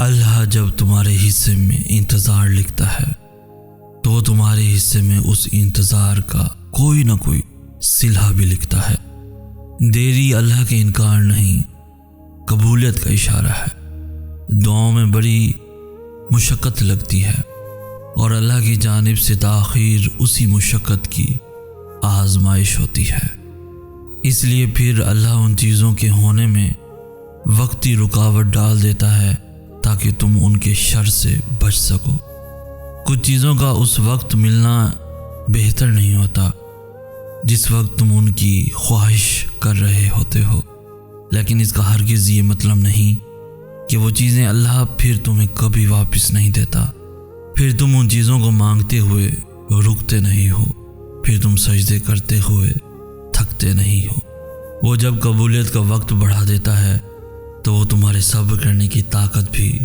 اللہ جب تمہارے حصے میں انتظار لکھتا ہے تو تمہارے حصے میں اس انتظار کا کوئی نہ کوئی صلہ بھی لکھتا ہے۔ دیری اللہ کے انکار نہیں، قبولیت کا اشارہ ہے۔ دعاؤں میں بڑی مشقت لگتی ہے اور اللہ کی جانب سے تاخیر اسی مشقت کی آزمائش ہوتی ہے۔ اس لیے پھر اللہ ان چیزوں کے ہونے میں وقتی رکاوٹ ڈال دیتا ہے تاکہ تم ان کے شر سے بچ سکو۔ کچھ چیزوں کا اس وقت ملنا بہتر نہیں ہوتا جس وقت تم ان کی خواہش کر رہے ہوتے ہو، لیکن اس کا ہرگز یہ مطلب نہیں کہ وہ چیزیں اللہ پھر تمہیں کبھی واپس نہیں دیتا۔ پھر تم ان چیزوں کو مانگتے ہوئے رکتے نہیں ہو، پھر تم سجدے کرتے ہوئے تھکتے نہیں ہو۔ وہ جب قبولیت کا وقت بڑھا دیتا ہے تو وہ تمہارے صبر کرنے کی طاقت بھی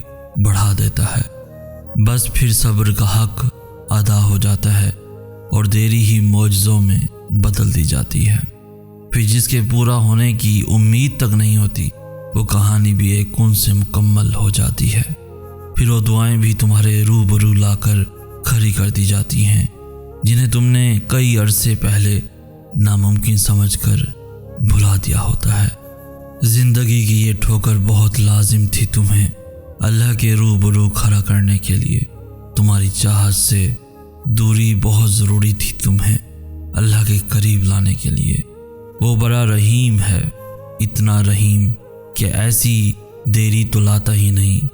بڑھا دیتا ہے۔ بس پھر صبر کا حق ادا ہو جاتا ہے اور دیری ہی معجزوں میں بدل دی جاتی ہے۔ پھر جس کے پورا ہونے کی امید تک نہیں ہوتی وہ کہانی بھی ایک کن سے مکمل ہو جاتی ہے۔ پھر وہ دعائیں بھی تمہارے روبرو لا کر کھڑی کر دی جاتی ہیں جنہیں تم نے کئی عرصے پہلے ناممکن سمجھ کر بھلا دیا ہوتا ہے۔ زندگی کی یہ ٹھوکر بہت لازم تھی تمہیں اللہ کے روبرو کھڑا کرنے کے لیے۔ تمہاری چاہت سے دوری بہت ضروری تھی تمہیں اللہ کے قریب لانے کے لیے۔ وہ بڑا رحیم ہے، اتنا رحیم کہ ایسی دیری تو لاتا ہی نہیں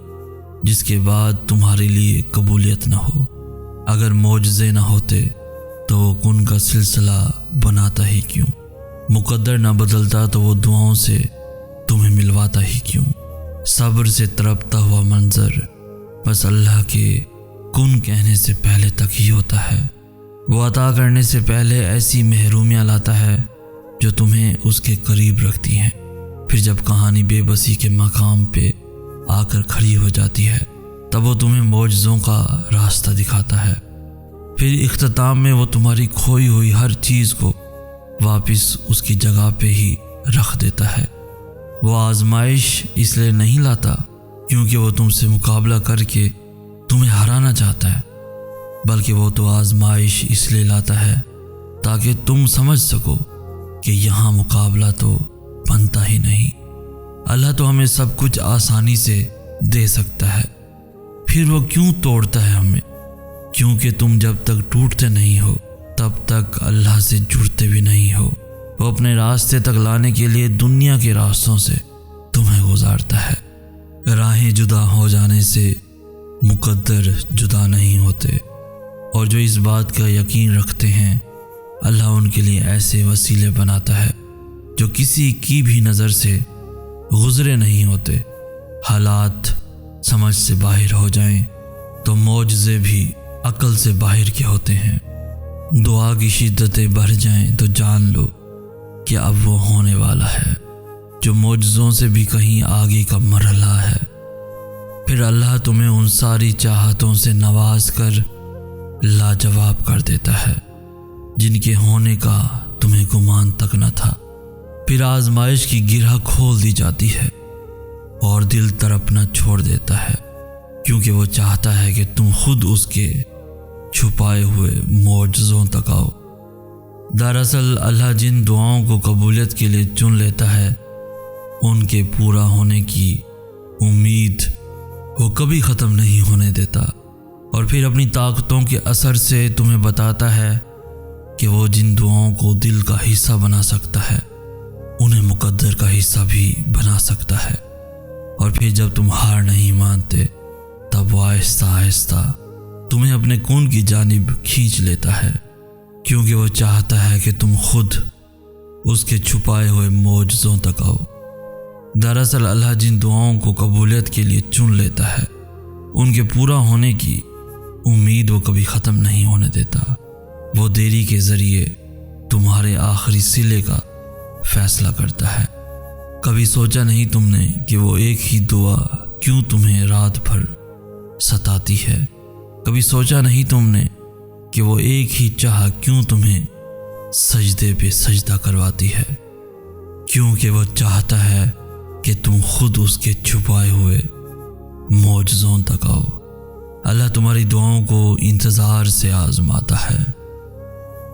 جس کے بعد تمہارے لیے قبولیت نہ ہو۔ اگر معجزے نہ ہوتے تو وہ کن کا سلسلہ بناتا ہی کیوں؟ مقدر نہ بدلتا تو وہ دعاؤں سے تمہیں ملواتا ہی کیوں؟ صبر سے تڑپتا ہوا منظر بس اللہ کے کن کہنے سے پہلے تک ہی ہوتا ہے۔ وہ عطا کرنے سے پہلے ایسی محرومیاں لاتا ہے جو تمہیں اس کے قریب رکھتی ہیں۔ پھر جب کہانی بے بسی کے مقام پہ آ کر کھڑی ہو جاتی ہے تب وہ تمہیں معجزوں کا راستہ دکھاتا ہے۔ پھر اختتام میں وہ تمہاری کھوئی ہوئی ہر چیز کو واپس اس کی جگہ پہ ہی رکھ دیتا ہے۔ وہ آزمائش اس لیے نہیں لاتا کیونکہ وہ تم سے مقابلہ کر کے تمہیں ہرانا چاہتا ہے، بلکہ وہ تو آزمائش اس لیے لاتا ہے تاکہ تم سمجھ سکو کہ یہاں مقابلہ تو بنتا ہی نہیں۔ اللہ تو ہمیں سب کچھ آسانی سے دے سکتا ہے، پھر وہ کیوں توڑتا ہے ہمیں؟ کیونکہ تم جب تک ٹوٹتے نہیں ہو تب تک اللہ سے جڑتے بھی نہیں ہو۔ وہ اپنے راستے تک لانے کے لیے دنیا کے راستوں سے تمہیں گزارتا ہے۔ راہیں جدا ہو جانے سے مقدر جدا نہیں ہوتے، اور جو اس بات کا یقین رکھتے ہیں اللہ ان کے لیے ایسے وسیلے بناتا ہے جو کسی کی بھی نظر سے گزرے نہیں ہوتے۔ حالات سمجھ سے باہر ہو جائیں تو معجزے بھی عقل سے باہر کے ہوتے ہیں۔ دعا کی شدتیں بڑھ جائیں تو جان لو کہ اب وہ ہونے والا ہے جو معجزوں سے بھی کہیں آگے کا مرحلہ ہے۔ پھر اللہ تمہیں ان ساری چاہتوں سے نواز کر لاجواب کر دیتا ہے جن کے ہونے کا تمہیں گمان تک نہ تھا۔ پھر آزمائش کی گرہ کھول دی جاتی ہے اور دل تڑپنا چھوڑ دیتا ہے کیونکہ وہ چاہتا ہے کہ تم خود اس کے چھپائے ہوئے معجزوں تک آؤ۔ دراصل اللہ جن دعاؤں کو قبولیت کے لیے چن لیتا ہے ان کے پورا ہونے کی امید وہ کبھی ختم نہیں ہونے دیتا، اور پھر اپنی طاقتوں کے اثر سے تمہیں بتاتا ہے کہ وہ جن دعاؤں کو دل کا حصہ بنا سکتا ہے انہیں مقدر کا حصہ بھی بنا سکتا ہے۔ اور پھر جب تم ہار نہیں مانتے تب وہ آہستہ آہستہ تمہیں اپنے کون کی جانب کھینچ لیتا ہے کیونکہ وہ چاہتا ہے کہ تم خود اس کے چھپائے ہوئے معجزوں تک آؤ۔ دراصل اللہ جن دعاؤں کو قبولیت کے لیے چن لیتا ہے ان کے پورا ہونے کی امید وہ کبھی ختم نہیں ہونے دیتا۔ وہ دیری کے ذریعے تمہارے آخری صلے کا فیصلہ کرتا ہے۔ کبھی سوچا نہیں تم نے کہ وہ ایک ہی دعا کیوں تمہیں رات بھر ستاتی ہے؟ کبھی سوچا نہیں تم نے کہ وہ ایک ہی چاہ کیوں تمہیں سجدے پہ سجدہ کرواتی ہے؟ کیونکہ وہ چاہتا ہے کہ تم خود اس کے چھپائے ہوئے معجزوں تک آؤ۔ اللہ تمہاری دعاؤں کو انتظار سے آزماتا ہے،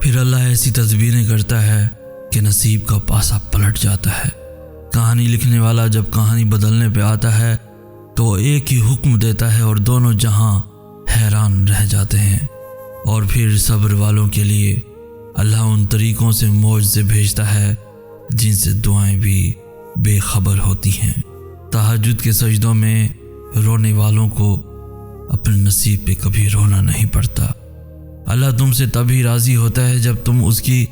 پھر اللہ ایسی تدبیریں کرتا ہے کہ نصیب کا پاسا پلٹ جاتا ہے۔ کہانی لکھنے والا جب کہانی بدلنے پہ آتا ہے تو وہ ایک ہی حکم دیتا ہے اور دونوں جہاں حیران رہ جاتے ہیں۔ اور پھر صبر والوں کے لیے اللہ ان طریقوں سے معجزے بھیجتا ہے جن سے دعائیں بھی بے خبر ہوتی ہیں۔ تہجد کے سجدوں میں رونے والوں کو اپنے نصیب پہ کبھی رونا نہیں پڑتا۔ اللہ تم سے تبھی راضی ہوتا ہے جب تم اس کی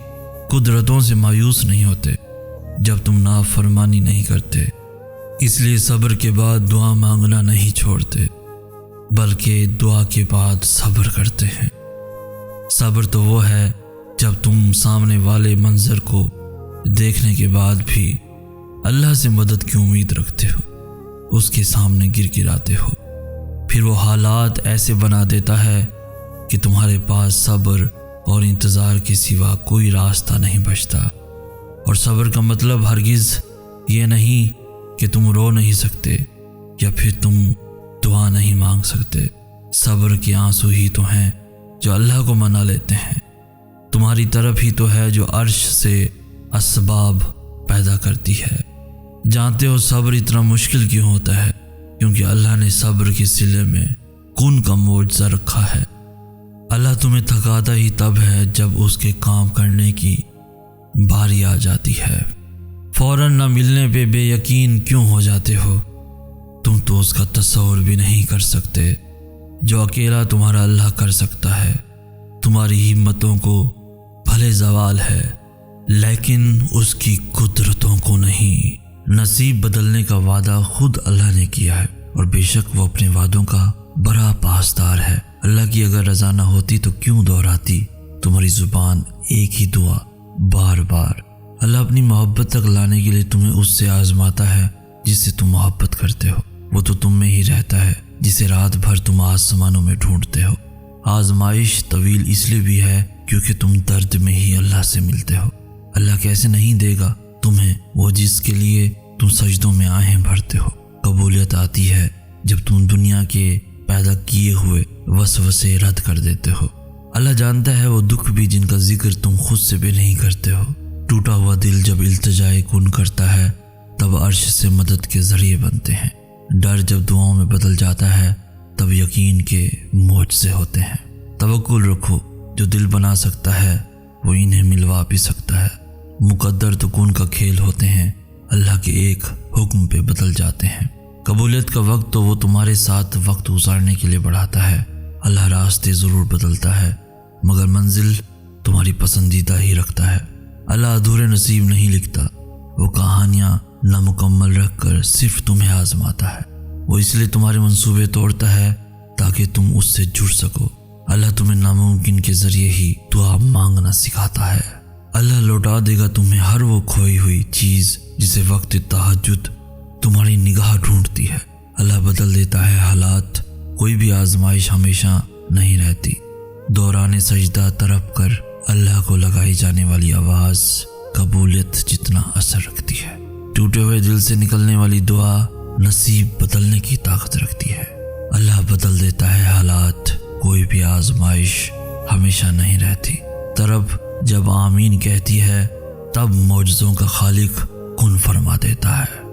قدرتوں سے مایوس نہیں ہوتے، جب تم نافرمانی نہیں کرتے۔ اس لیے صبر کے بعد دعا مانگنا نہیں چھوڑتے، بلکہ دعا کے بعد صبر کرتے ہیں۔ صبر تو وہ ہے جب تم سامنے والے منظر کو دیکھنے کے بعد بھی اللہ سے مدد کی امید رکھتے ہو، اس کے سامنے گر گراتے ہو، پھر وہ حالات ایسے بنا دیتا ہے کہ تمہارے پاس صبر اور انتظار کے سوا کوئی راستہ نہیں بچتا۔ اور صبر کا مطلب ہرگز یہ نہیں کہ تم رو نہیں سکتے یا پھر تم دعا نہیں مانگ سکتے۔ صبر کے آنسو ہی تو ہیں جو اللہ کو منا لیتے ہیں، تمہاری طرف ہی تو ہے جو عرش سے اسباب پیدا کرتی ہے۔ جانتے ہو صبر اتنا مشکل کیوں ہوتا ہے؟ کیونکہ اللہ نے صبر کے صلے میں کن کا معجزہ رکھا ہے۔ اللہ تمہیں تھکاتا ہی تب ہے جب اس کے کام کرنے کی باری آ جاتی ہے۔ فوراً نہ ملنے پہ بے یقین کیوں ہو جاتے ہو؟ تم تو اس کا تصور بھی نہیں کر سکتے جو اکیلا تمہارا اللہ کر سکتا ہے۔ تمہاری ہمتوں کو بھلے زوال ہے لیکن اس کی قدرتوں کو نہیں۔ نصیب بدلنے کا وعدہ خود اللہ نے کیا ہے اور بے شک وہ اپنے وعدوں کا بڑا پاسدار ہے۔ اللہ کی اگر رضا نہ ہوتی تو کیوں دہراتی تمہاری زبان ایک ہی دعا بار بار؟ اللہ اپنی محبت تک لانے کے لیے تمہیں اس سے آزماتا ہے جس سے تم محبت کرتے ہو۔ وہ تو تم میں ہی رہتا ہے جسے رات بھر تم آسمانوں میں ڈھونڈتے ہو۔ آزمائش طویل اس لیے بھی ہے کیونکہ تم درد میں ہی اللہ سے ملتے ہو۔ اللہ کیسے نہیں دے گا تمہیں وہ جس کے لیے تم سجدوں میں آہیں بھرتے ہو۔ قبولیت آتی ہے جب تم دنیا کے پیدا کیے ہوئے وسوسے رد کر دیتے ہو۔ اللہ جانتا ہے وہ دکھ بھی جن کا ذکر تم خود سے بھی نہیں کرتے ہو۔ ٹوٹا ہوا دل جب التجائے کن کرتا ہے تب عرش سے مدد کے ذریعے بنتے ہیں۔ ڈر جب دعاؤں میں بدل جاتا ہے تب یقین کے معجزے ہوتے ہیں۔ توکل رکھو، جو دل بنا سکتا ہے وہ انہیں ملوا بھی سکتا ہے۔ مقدر تو کن کا کھیل ہوتے ہیں، اللہ کے ایک حکم پہ بدل جاتے ہیں۔ قبولیت کا وقت تو وہ تمہارے ساتھ وقت گزارنے کے لیے بڑھاتا ہے۔ اللہ راستے ضرور بدلتا ہے مگر منزل تمہاری پسندیدہ ہی رکھتا ہے۔ اللہ ادھورے نصیب نہیں لکھتا، وہ کہانیاں نامکمل رکھ کر صرف تمہیں آزماتا ہے۔ وہ اس لیے تمہارے منصوبے توڑتا ہے تاکہ تم اس سے جڑ سکو۔ اللہ تمہیں ناممکن کے ذریعے ہی دعا مانگنا سکھاتا ہے۔ اللہ لوٹا دے گا تمہیں ہر وہ کھوئی ہوئی چیز جسے وقت تہجد تمہاری نگاہ ڈھونڈتی ہے۔ اللہ بدل دیتا ہے حالات، کوئی بھی آزمائش ہمیشہ نہیں رہتی۔ دوران سجدہ طرف کر اللہ کو لگائی جانے والی آواز قبولیت جتنا اثر رکھتی ہے۔ ٹوٹے ہوئے دل سے نکلنے والی دعا نصیب بدلنے کی طاقت رکھتی ہے۔ اللہ بدل دیتا ہے حالات، کوئی بھی آزمائش ہمیشہ نہیں رہتی۔ طرف جب آمین کہتی ہے تب معجزوں کا خالق کن فرما دیتا ہے۔